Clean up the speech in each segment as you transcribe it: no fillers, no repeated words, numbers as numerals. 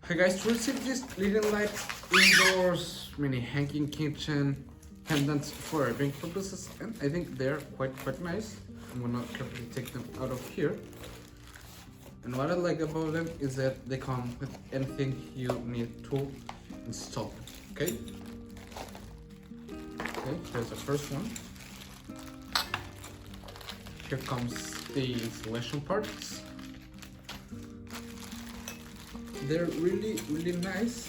Hi guys, to receive this little light indoors mini hanging kitchen pendants for living purposes, and I think they're quite nice. I'm gonna carefully take them out of here. And what I like about them is that they come with anything you need to install. Okay, here's the first one. Here comes the installation parts. They're really nice.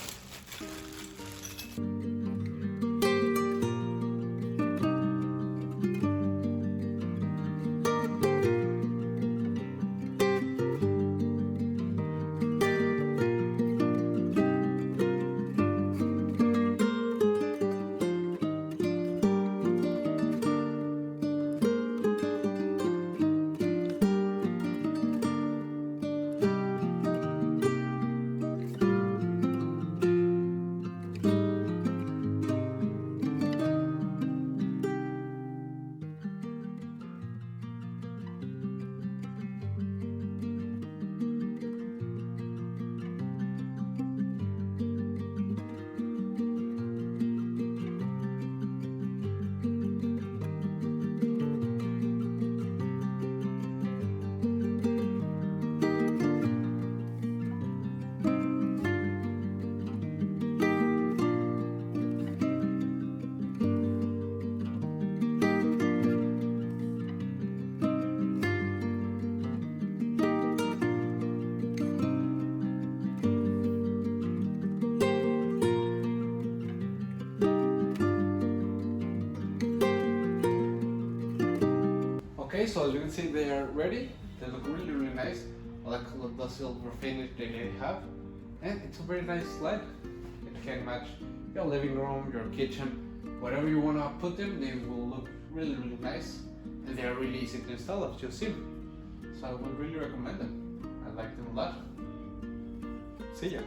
Okay, so as you can see, they are ready. They look really nice. I like the silver finish that they have, and it's a very nice light. It can match your living room, your kitchen, whatever you wanna put them. They will look really nice, and they are really easy to install, as you've seen. So I would really recommend them. I like them a lot. See ya.